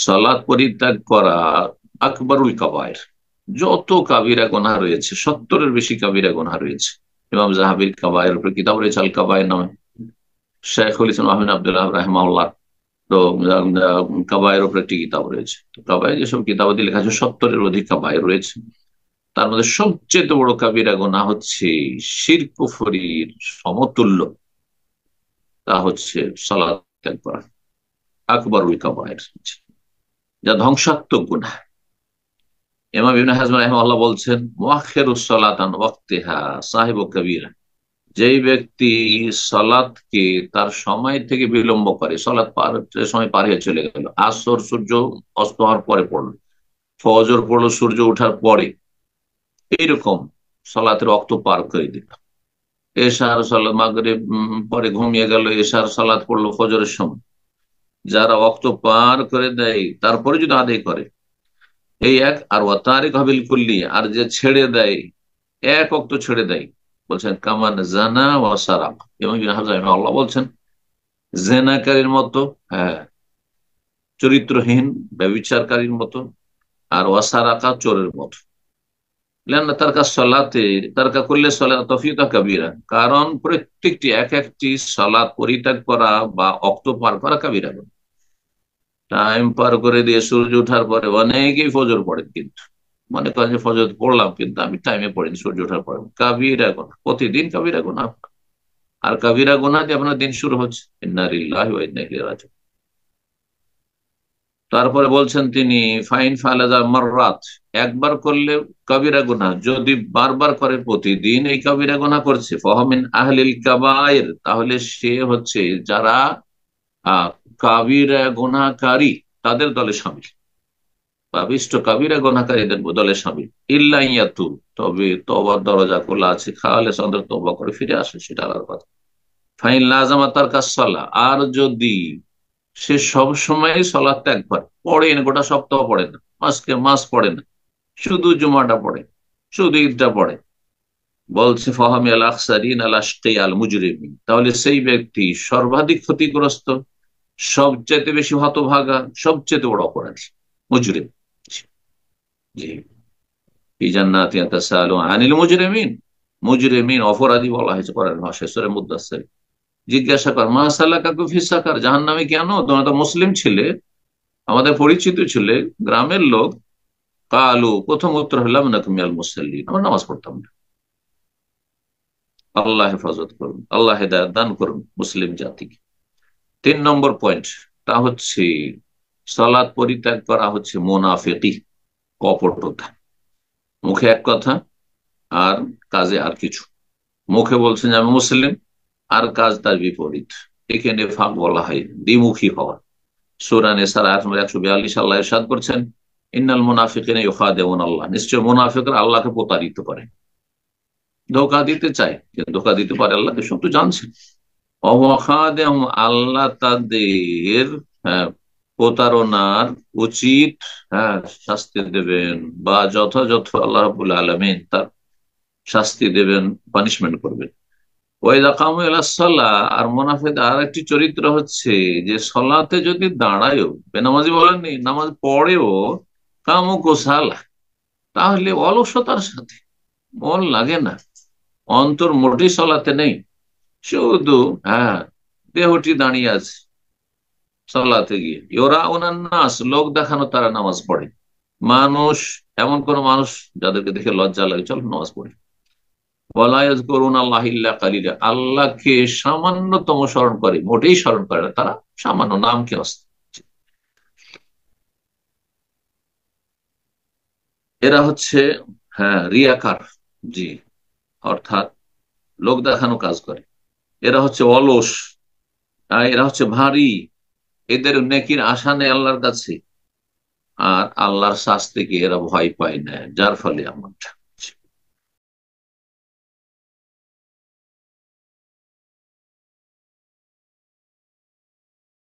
সালাত পরিত্যাগ করা আকবরুল কাবায়ের, যত কাবিরা গুনাহ রয়েছে 70-এর বেশি কাবিরা গুনাহ রয়েছে। ইমাম জাহাবির কাবায়ের উপরে কিতাব রয়েছে আল কাবায়ের নামে, শেখুল ইসলাম আহমেদ আব্দুল্লাহ রাহিমাহুল্লাহ। তো কাবায়ের উপরে একটি কিতাব রয়েছে। তো কাবায়ের যেসব কিতাবাদি লেখা আছে 70-এর অধিক কাবায়ের রয়েছে। তার মধ্যে সবচেয়ে বড় কাবিরা গুনাহ হচ্ছে শিরক কুফরির সমতুল্য, তা হচ্ছে সালাত ত্যাগ করা, আকবরুল কাবায়ের, যা ধ্বংসাত্মক গুনাহ। ইমাম ইবনে হাজম রাহিমাহুল্লাহ বলছেন, মুআখিরুস সালাত আন ওয়াক্তিহা সাহিবু কাবীরা, যেই ব্যক্তি সালাতকে তার সময় থেকে বিলম্ব করে, সালাত পার সময় পার হয়ে চলে গেল, আসর সূর্য অস্ত হওয়ার পরে পড়লো, ফজর পড়লো সূর্য ওঠার পরে, এইরকম সালাতের ওয়াক্ত পার করে দিল। এশার সালাত মাগরিব পরে ঘুমিয়ে গেল, এশার সালাত পড়লো ফজরের সময়, যারা ওয়াক্ত পার করে দেয় তারপরে যদি আদায় করে, এই এক। আর ওয়া তারিক হাবিল কুল্লি, আর যে ছেড়ে দেয়, এক ওয়াক্ত ছেড়ে দেয়, বলছেন কামান জানা ওয়া সারাক। এবং ইবনে হাজার আল্লাহ বলছেন জেনাকারীর মতো, হ্যাঁ, চরিত্রহীন ব্যভিচারকারীর মতো, আর ওয়াসারাকা চোরের মতো। তার কাজ সলাতে তারকা করলে সলাত তফিকা কাবিরা, কারণ প্রত্যেকটি এক একটি সলাত পরিত্যাগ করা বা অক্ত পার করা কাবিরা। টাইম পার করে দিয়ে সূর্য ওঠার পরে অনেকেই ফজর পড়েন, কিন্তু মনে করেন যে ফজর পড়লাম কিন্তু আমি টাইমে পড়িনি, সূর্য ওঠার পরে, কাবিরা গুনাহ, প্রতিদিন কাবিরা গুনাহ। আর কাবিরা গুনাহ দিয়ে আপনার দিন শুরু হচ্ছে। ইন্না লিল্লাহি ওয়া ইন্না ইলাইহি রাজিউন। তারপরে বলছেন তিনি, ফাইন ফালাজা মাররাত, একবার করলে কাবিরা গুনাহ, যদি বারবার করে, প্রতিদিন এই কাবিরা গুনাহ করছে, ফাহমিন আহলিল কাবায়ের, তাহলে সে হচ্ছে যারা কাবিরা গুনাহকারী তাদের দলে শামিল, পাপিষ্ঠ কাবিরা গুনাহকারীদের দলে শামিল। ইল্লা ইয়াতু, তবে তওবার দরজা খোলা আছে, খালে সন্দের তওবা করে ফিরে আসে, সেটা আলাদা কথা। ফাইন লাজামা তার কাজ সালা, আর যদি সে সব সময় সলাৎ ত্যাগ করে, পড়ে না, গোটা সপ্তাহ পড়ে না, মাসকে মাস পড়ে না, শুধু জুমাটা পড়ে, শুধু ঈদটা পড়ে, বলছে ফাহামি আল আখসারিন আল আশকি আল মুজরিমিন, তাহলে সেই ব্যক্তি সর্বাধিক ক্ষতিগ্রস্ত, সবচেয়ে বেশি হতভাগা, সবচেয়ে বড় অপরাধী, মুজরিম। জি, ফি জান্নাতি ইয়াতাসাআলুন আনিল মুজরিমিন, মুজরিমিন অপরাধী বলা হয়েছে কোরআন ভাষায় সূরা মুদাসসির। জিজ্ঞাসা কর, মা সালাকাকুম ফিস সাকার, জাহান্নামে কেন? তোমরা তো মুসলিম ছিলে, আমাদের পরিচিত ছিলে, গ্রামের লোক। কালু, প্রথম উত্তর হলাম না তুমি আল মুসাল্লিন, আমরা নামাজ পড়তাম না। আল্লাহ হেফাজত করুন, আল্লাহ হেদায়েত দান করুন মুসলিম জাতিকে। 3 নম্বর পয়েন্ট, তা হচ্ছে সালাত পরিত্যাগ করা হচ্ছে মুনাফিকি, কপটতা। মুখে এক কথা আর কাজে আর কিছু। মুখে বলছেন যে আমি মুসলিম, আর কাজ তার বিপরীত, একে নেফাক বলা হয়, দ্বিমুখী হওয়া। সূরা নিসার আয়াত নম্বর 142 আল্লাহ ইরশাদ করছেন, ইন্নাল মুনাফিকিনা ইউখাদিউন আল্লাহ, নিশ্চয় মুনাফিকরা আল্লাহকে প্রতারিত করে, ধোঁকা দিতে চায়, কিন্তু ধোঁকা দিতে পারে আল্লাহকে, সব তো জানছেন। অখাদেহুম, আল্লাহ তাদের, হ্যাঁ, প্রতারণার উচিত, হ্যাঁ, শাস্তি দেবেন, বা যথাযথ আল্লাহ রাব্বুল আলামিন তার শাস্তি দেবেন, পানিশমেন্ট করবেন। ওয়াইদা কামু ইলা সালাহ, আর মুনাফিকদের আর একটি চরিত্র হচ্ছে যে সলাতে যদি দাঁড়ায়ও, বেনামাজি বলেননি, নামাজ পড়েও, কামু কুসালা, তাহলে অলসতার সাথে, মন লাগে না, অন্তর মোটেই সলাতে নেই, শুধু, হ্যাঁ, দেহটি দাঁড়িয়ে আছে সলাতে গিয়ে। ইওরা নাস, লোক দেখানো তারা নামাজ পড়ে। মানুষ, এমন কোন মানুষ যাদেরকে দেখে লজ্জা লাগে, চল নামাজ পড়ে। করুন আল্লাহ ইল্লা কালিলা, আল্লাহকে সামান্যতম স্মরণ করে, মোটেই স্মরণ করে না তারা, সামান্য নামকে অস্ত। এরা হচ্ছে, হ্যাঁ, রিয়াকার। জি, অর্থাৎ লোক দেখানো কাজ করে। এরা হচ্ছে অলস, এরা হচ্ছে ভারী, এদের নেকির আশা নেই আল্লাহর কাছে, আর আল্লাহর শাস্তিকে এরা ভয় পায় না, যার ফলে এমনটা।